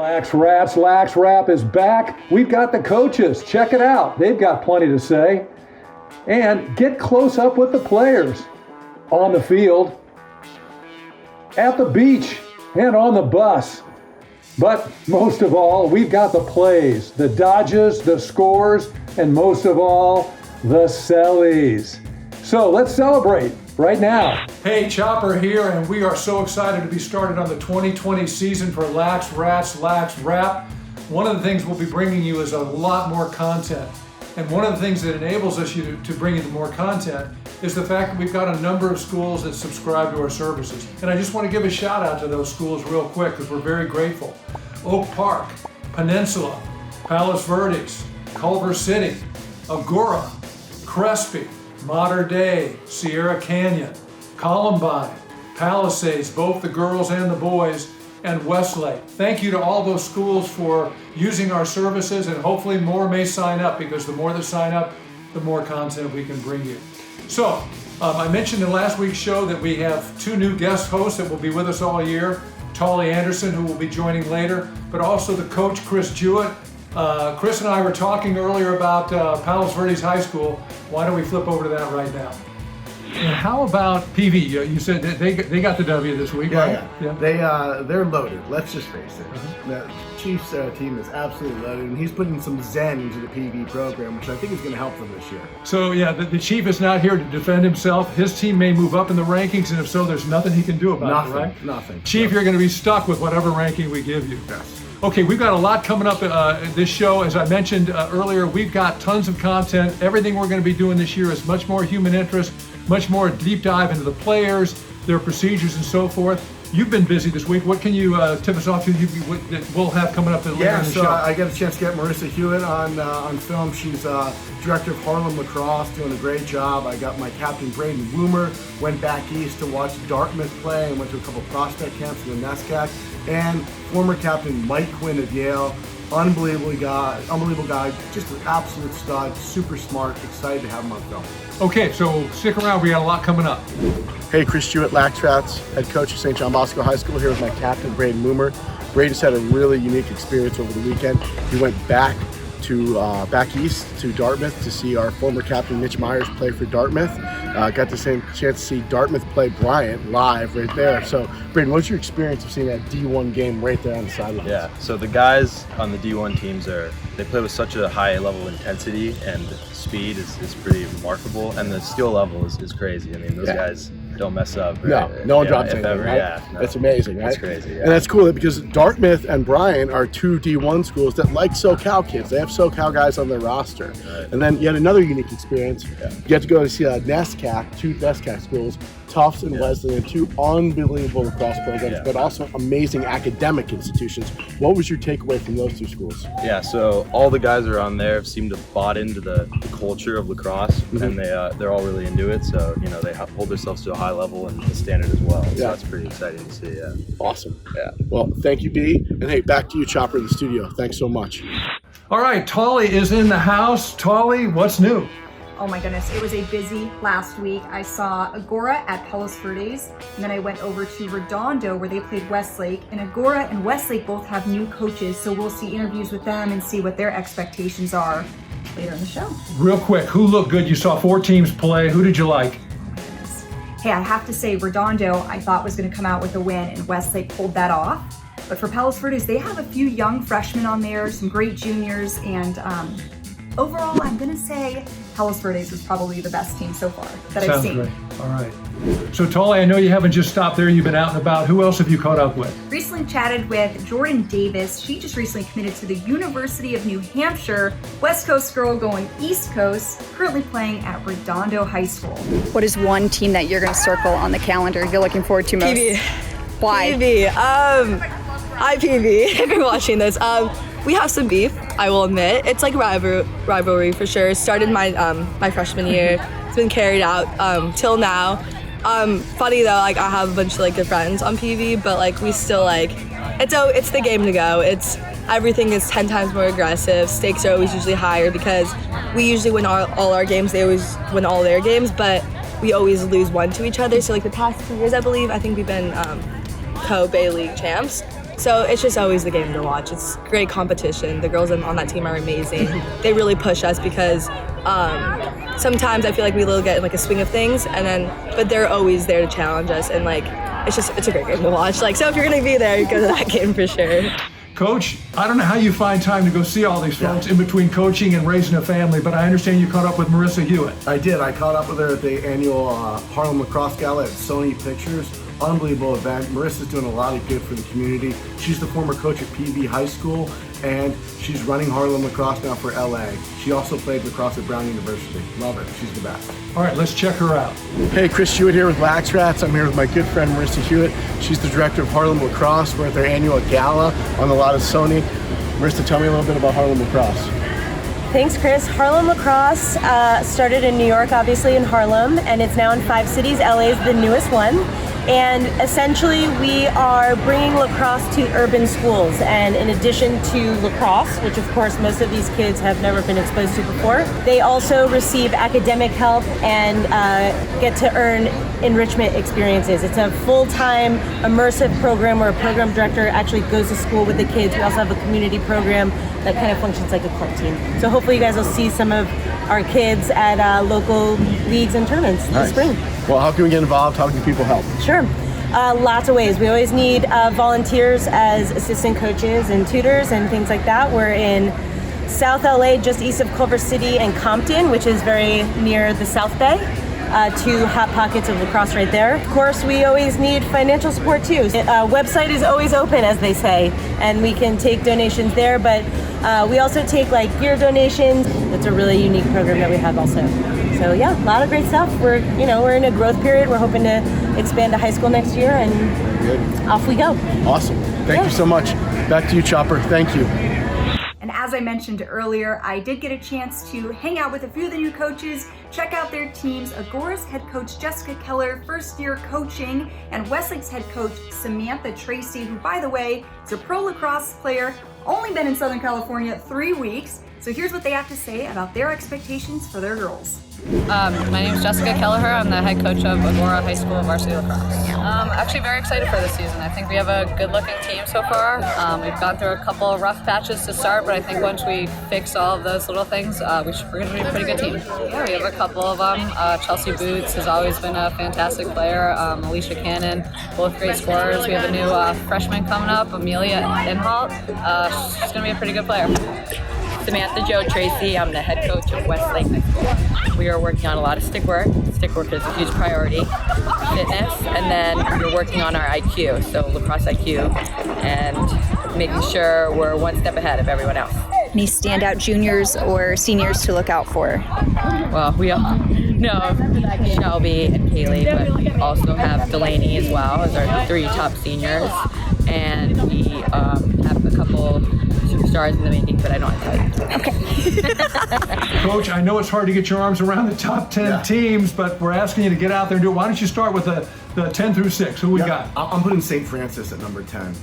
LAXRATZ LAXWRAP is back. We've got the coaches. Check it out. They've got plenty to say. And get close up with the players on the field, at the beach, and on the bus. But most of all, we've got the plays, the dodges, the scores, and most of all, the sellies. So let's celebrate right now. Hey, Chopper here, and we are so excited to be started on the 2020 season for LAXRATZ LAXWRAP. One of the things we'll be bringing you is a lot more content. And one of the things that enables us to bring you more content is the fact that we've got a number of schools that subscribe to our services. And I just want to give a shout out to those schools real quick because we're very grateful. Oak Park, Peninsula, Palos Verdes, Culver City, Agoura, Crespi, Mater Dei, Sierra Canyon, Columbine, Palisades, both the girls and the boys, and Westlake. Thank you to all those schools for using our services, and hopefully more may sign up, because the more that sign up, the more content we can bring you. So, I mentioned in last week's show that we have two new guest hosts that will be with us all year. Tauli Anderson, who will be joining later, but also the coach, Chris Hewitt. Chris and I were talking earlier about Palos Verdes High School. Why don't we flip over to that right now? And how about PV? You said that they got the W this week, right? Yeah. They're loaded. Let's just face it. The Chiefs team is absolutely loaded, and he's putting some zen into the PV program, which I think is going to help them this year. So yeah, the Chief is not here to defend himself. His team may move up in the rankings, and if so, there's nothing he can do about it, right? Nothing. Chief, you're going to be stuck with whatever ranking we give you. Yes. Okay, we've got a lot coming up this show. As I mentioned earlier, we've got tons of content. Everything we're going to be doing this year is much more human interest, much more deep dive into the players, their procedures, and so forth. You've been busy this week. What can you tip us off to that we'll have coming up later in the show? Yeah, so I got a chance to get Marissa Hewitt on film. She's director of Harlem Lacrosse, doing a great job. I got my captain, Braden Woomer, went back east to watch Dartmouth play and went to a couple prospect camps in the NESCAC. And former captain Mike Quinn of Yale, unbelievable guy, just an absolute stud, super smart, excited to have him on film. Okay, so stick around, we got a lot coming up. Hey, Chris Hewitt, LAXRATZ, head coach of St. John Bosco High School, here with my captain, Braden Woomer. Braden's had a really unique experience over the weekend. He went back east to Dartmouth to see our former captain Mitch Myers play for Dartmouth. Got the same chance to see Dartmouth play Bryant live right there. So, Braden, what's your experience of seeing that D1 game right there on the sidelines? Yeah, so the guys on the D1 teams they play with such a high level of intensity, and speed is pretty remarkable, and the skill level is crazy. I mean, those guys don't mess up. Right? No one drops anything, right? No. That's amazing, right? That's crazy, yeah. And that's cool because Dartmouth and Bryant are two D1 schools that like SoCal kids. They have SoCal guys on their roster. Right. And then yet another unique experience, you get to go to see NESCAC, two NESCAC schools, Tufts and Wesley, and two unbelievable lacrosse programs, but also amazing academic institutions. What was your takeaway from those two schools? Yeah, so all the guys are on there seem to have bought into the culture of lacrosse, and they're all really into it. So, they hold themselves to a high level and the standard as well. So that's pretty exciting to see, yeah. Awesome. Yeah. Well, thank you, B. And hey, back to you, Chopper, in the studio. Thanks so much. All right, Tauli is in the house. Tauli, what's new? Oh my goodness, it was a busy last week. I saw Agoura at Palos Verdes, and then I went over to Redondo where they played Westlake. And Agoura and Westlake both have new coaches, so we'll see interviews with them and see what their expectations are later in the show. Real quick, who looked good? You saw 4 teams play. Who did you like? Oh my goodness. Hey, I have to say Redondo I thought was going to come out with a win, and Westlake pulled that off. But for Palos Verdes, they have a few young freshmen on there, some great juniors, and overall, I'm going to say Palos Verdes was probably the best team so far that I've seen. Sounds great. All right. So, Tauli, I know you haven't just stopped there. You've been out and about. Who else have you caught up with? Recently chatted with Jordan Davis. She just recently committed to the University of New Hampshire. West Coast girl going East Coast, currently playing at Redondo High School. What is one team that you're going to circle on the calendar you're looking forward to most? PV. Why? PV. IPV, if you're watching this. We have some beef, I will admit. It's like rivalry for sure. It started my freshman year. It's been carried out till now. Funny though, I have a bunch of good friends on PV, but we still it's the game to go. Everything is 10 times more aggressive. Stakes are always usually higher because we usually win all our games. They always win all their games, but we always lose one to each other. So the past 2 years, I think we've been co-Bay League champs. So it's just always the game to watch. It's great competition. The girls on that team are amazing. They really push us because sometimes I feel like we will get in like a swing of things, but they're always there to challenge us, and like it's a great game to watch. Like, so if you're gonna be there, you go to that game for sure. Coach, I don't know how you find time to go see all these folks in between coaching and raising a family, but I understand you caught up with Marissa Hewitt. I did. I caught up with her at the annual Harlem Lacrosse Gala at Sony Pictures. Unbelievable event. Marissa's doing a lot of good for the community. She's the former coach at PV High School, and she's running Harlem Lacrosse now for LA. She also played lacrosse at Brown University. Love her. She's the best. All right, let's check her out. Hey, Chris Hewitt here with LAXRATZ. I'm here with my good friend Marissa Hewitt. She's the director of Harlem Lacrosse. We're at their annual gala on the lot of Sony. Marissa, tell me a little bit about Harlem Lacrosse. Thanks, Chris. Harlem Lacrosse started in New York, obviously in Harlem, and it's now in 5 cities. LA is the newest one. And essentially, we are bringing lacrosse to urban schools. And in addition to lacrosse, which of course most of these kids have never been exposed to before, they also receive academic help and get to earn enrichment experiences. It's a full-time immersive program where a program director actually goes to school with the kids. We also have a community program that kind of functions like a club team. So hopefully you guys will see some of our kids at local leagues and tournaments this spring. Well, how can we get involved? How can people help? Sure. Lots of ways. We always need volunteers as assistant coaches and tutors and things like that. We're in South LA, just east of Culver City and Compton, which is very near the South Bay. 2 hot pockets of lacrosse right there. Of course, we always need financial support too. Website is always open, as they say, and we can take donations there, but we also take like gear donations. It's a really unique program that we have also. So yeah, a lot of great stuff. We're in a growth period. We're hoping to expand to high school next year, and off we go. Awesome. Thank you so much. Back to you, Chopper. Thank you. And as I mentioned earlier, I did get a chance to hang out with a few of the new coaches, check out their teams. Agoura's head coach Jessica Kelliher, first year coaching, and Westlake's head coach Samantha Tracy, who by the way is a pro lacrosse player, only been in Southern California 3 weeks. So here's what they have to say about their expectations for their girls. My name is Jessica Kelliher. I'm the head coach of Agoura High School Varsity Lacrosse. Actually very excited for this season. I think we have a good-looking team so far. We've gone through a couple of rough patches to start, but I think once we fix all of those little things, we're going to be a pretty good team. Yeah, we have a couple of them. Chelsea Boots has always been a fantastic player. Alicia Cannon, both great scorers. We have a new freshman coming up, Amelia Inholt. She's going to be a pretty good player. Samantha Jo Tracy. I'm the head coach of Westlake High School. We are working on a lot of stick work. Stick work is a huge priority. Fitness, and then we're working on our IQ, so lacrosse IQ, and making sure we're one step ahead of everyone else. Any standout juniors or seniors to look out for? Well, we all know Shelby and Kaylee, but we also have Delaney as well as our 3 top seniors, and we have a couple superstars in the making, but I don't have to tell you. Okay. Coach, I know it's hard to get your arms around the top 10 teams, but we're asking you to get out there and do it. Why don't you start with the 10 through 6? Who we got? I'm putting St. Francis at number 10.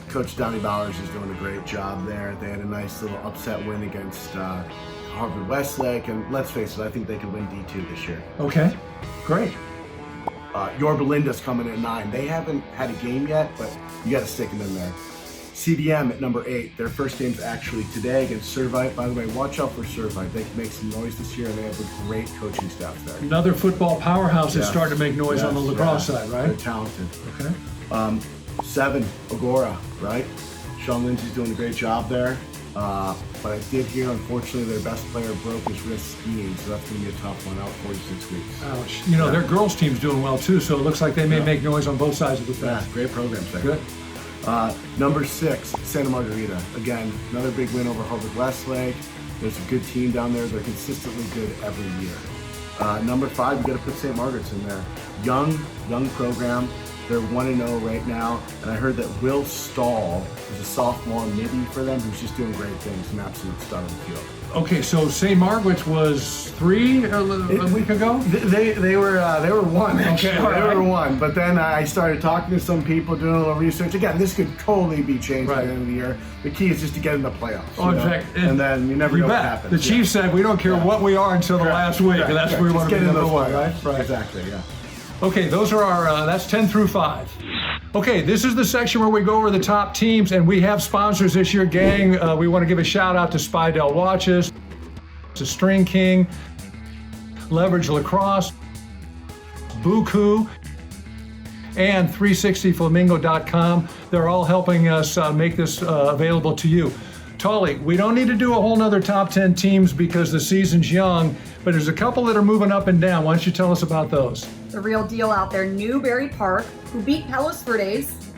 Coach Donnie Bowers is doing a great job there. They had a nice little upset win against Harvard Westlake, and let's face it, I think they can win D2 this year. Okay, great. Yorba Linda's coming at 9. They haven't had a game yet, but you got to stick them in there. CDM at number 8. Their first game's actually today against Servite. By the way, watch out for Servite. They can make some noise this year, and they have a great coaching staff there. Another football powerhouse is starting to make noise on the lacrosse side, right? They're talented. Okay. 7, Agoura, right? Sean Lindsay's doing a great job there. But I did hear, unfortunately, their best player broke his wrist skiing, so that's going to be a tough one, out 4 to 6 weeks. Ouch. You know, their girls' team's doing well, too, so it looks like they may make noise on both sides of the fence. Yeah, great programs there. Good. Number 6, Santa Margarita. Again, another big win over Harvard Westlake. There's a good team down there. They're consistently good every year. Number 5, you got to put St. Margaret's in there. Young program. They're 1-0 right now, and I heard that Will Stahl is a sophomore midi for them who's just doing great things, an absolute star on the field. Okay, so St. Margaret's was 3 a week ago? They were 1, actually. Okay, They were 1, but then I started talking to some people, doing a little research. Again, this could totally be changed by the end of the year. The key is just to get in the playoffs. Oh, in fact, and then you never know what happens. The Chiefs said we don't care what we are until the last week, and that's where we want to be number 1, right? Exactly, yeah. Okay, those are our, that's 10 through 5. Okay, this is the section where we go over the top teams, and we have sponsors this year, gang. We want to give a shout out to Spidell Watches, to Stringking, Leverage Lacrosse, Buku, and 360flamingo.com. They're all helping us make this available to you. Tauli, we don't need to do a whole nother top 10 teams because the season's young, but there's a couple that are moving up and down. Why don't you tell us about those? The real deal out there, Newberry Park, who beat Palos Verdes.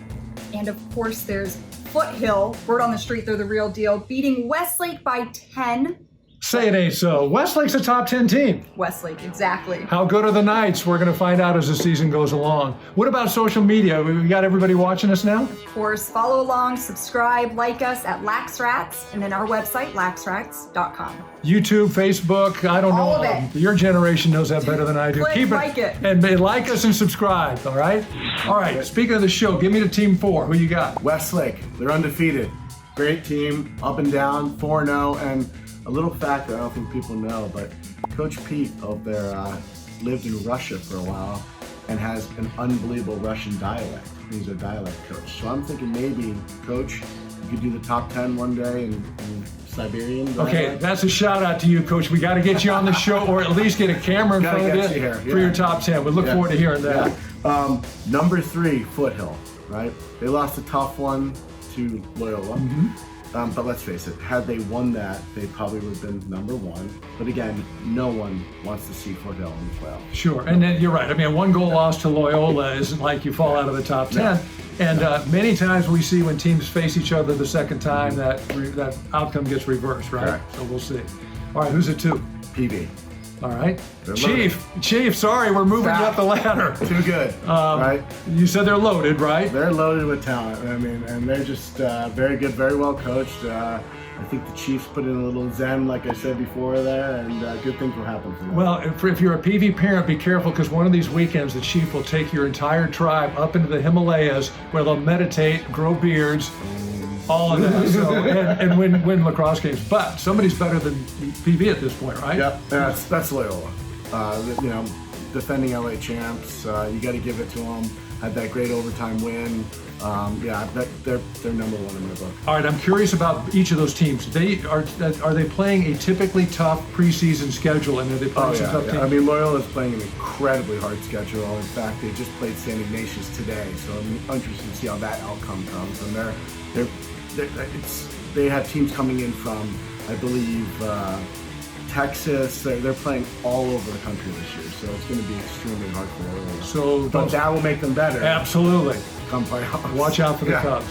And of course, there's Foothill, word on the street, they're the real deal, beating Westlake by 10. Say it ain't so. Westlake's a top 10 team. Westlake, exactly. How good are the Knights? We're going to find out as the season goes along. What about social media? We got everybody watching us now? Of course, follow along, subscribe, like us at LAXRATZ, and then our website, laxrats.com. YouTube, Facebook, I don't know. All of it. Your generation knows that better than I do. Click, Keep it, like it. And like us and subscribe, all right? All right, speaking of the show, give me the team 4. Who you got? Westlake, they're undefeated. Great team, up and down, 4-0, and a little fact that I don't think people know, but Coach Pete up there lived in Russia for a while and has an unbelievable Russian dialect. He's a dialect coach. So I'm thinking maybe, Coach, you could do the top 10 one day in Siberian dialect. Okay, that's a shout out to you, Coach. We got to get you on the show or at least get a camera in front of you for your top 10. We look forward to hearing that. Yeah. Number 3, Foothill, right? They lost a tough one to Loyola. But let's face it, had they won that, they probably would have been number 1. But again, no one wants to see Foothill in the playoffs. Sure, and then you're right. I mean, a 1-goal loss to Loyola isn't like you fall out of the top 10. And many times we see when teams face each other the second time, that outcome gets reversed, right? Correct. So we'll see. All right, who's it to? PV. All right. They're Chief, sorry, we're moving you up the ladder. Too good, right? You said they're loaded, right? They're loaded with talent. I mean, and they're just very good, very well coached. I think the Chiefs put in a little zen, like I said before there, and good things will happen for them. Well, if you're a PV parent, be careful, because one of these weekends, the Chief will take your entire tribe up into the Himalayas where they'll meditate, grow beards, all of that, so, and win lacrosse games. But somebody's better than PV at this point, right? Yep, that's Loyola. Defending LA champs, you got to give it to them. Had that great overtime win. They're number 1 in my book. All right, I'm curious about each of those teams. Are they playing a typically tough preseason schedule, and are they playing some tough teams? I mean, Loyola's playing an incredibly hard schedule. In fact, they just played St. Ignatius today, so I'm interested to see how that outcome comes. And they have teams coming in from, I believe, Texas. They're playing all over the country this year, so it's going to be extremely hard for Loyola. But that will make them better. Absolutely. Come playoffs. Watch out for the Cubs.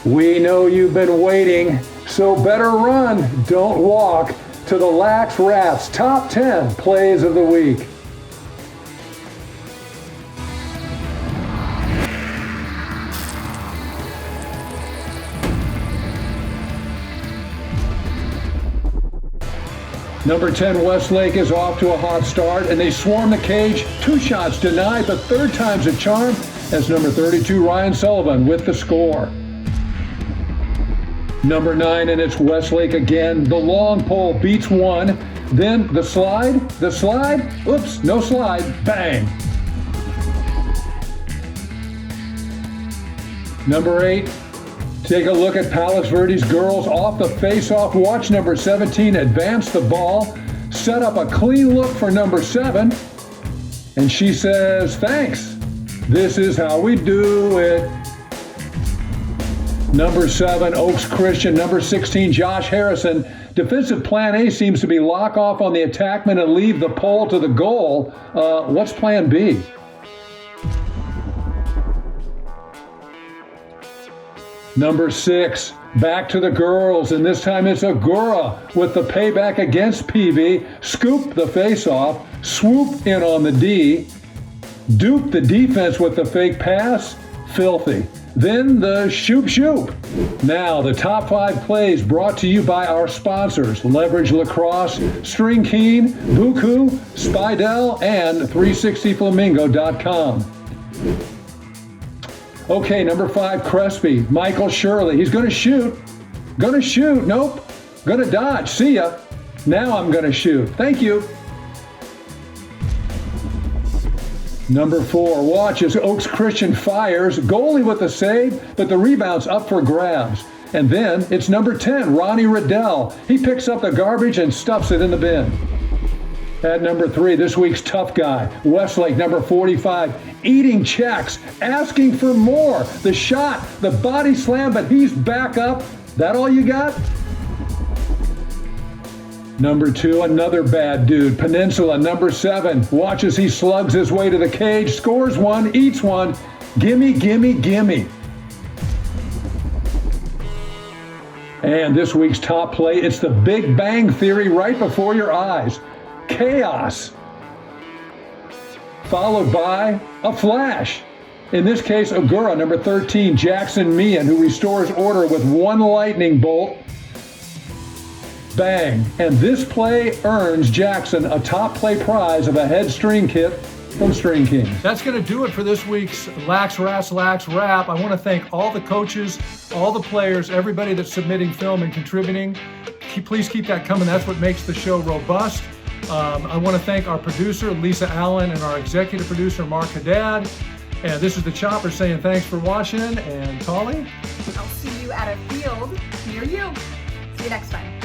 We know you've been waiting, so better run, don't walk, to the LAXRATZ Top 10 Plays of the Week. Number 10, Westlake is off to a hot start, and they swarm the cage. 2 shots denied, but 3rd time's a charm, as number 32, Ryan Sullivan, with the score. Number 9, and it's Westlake again. The long pole beats 1. Then the slide, oops, no slide, bang. Number 8, take a look at Palos Verdes girls off the face-off. Watch number 17 advance the ball, set up a clean look for number 7, and she says, thanks. This is how we do it. Number 7, Oaks Christian. Number 16, Josh Harrison. Defensive plan A seems to be lock off on the attackman and leave the pole to the goal. What's plan B? Number 6, back to the girls, and this time it's Agoura with the payback against PV. Scoop the face-off, swoop in on the D, dupe the defense with the fake pass, filthy. Then the shoop. Now the top 5 plays brought to you by our sponsors, Leverage Lacrosse, Stringking, Buku, Spidell, and 360flamingo.com. Okay, number 5, Crespi, Michael Shirley. He's gonna shoot, nope, gonna dodge, see ya. Now I'm gonna shoot, thank you. Number 4, watch as Oaks Christian fires. Goalie with the save, but the rebound's up for grabs. And then it's number 10, Ronnie Riddell. He picks up the garbage and stuffs it in the bin. At number 3, this week's tough guy, Westlake, number 45, eating checks, asking for more. The shot, the body slam, but he's back up. That all you got? Number 2, another bad dude, Peninsula, number 7. Watch as he slugs his way to the cage, scores one, eats one. Gimme, gimme, gimme. And this week's top play, it's the Big Bang Theory right before your eyes. Chaos, followed by a flash. In this case, Agoura, number 13, Jackson Meehan, who restores order with one lightning bolt. Bang. And this play earns Jackson a top play prize of a head string kit from Stringking. That's going to do it for this week's LAXRATZ LAXWRAP. I want to thank all the coaches, all the players, everybody that's submitting film and contributing. Please keep that coming. That's what makes the show robust. I want to thank our producer, Lisa Allen, and our executive producer, Mark Haddad. And this is the Chopper saying thanks for watching. And Tauli? I'll see you at a field near you. See you next time.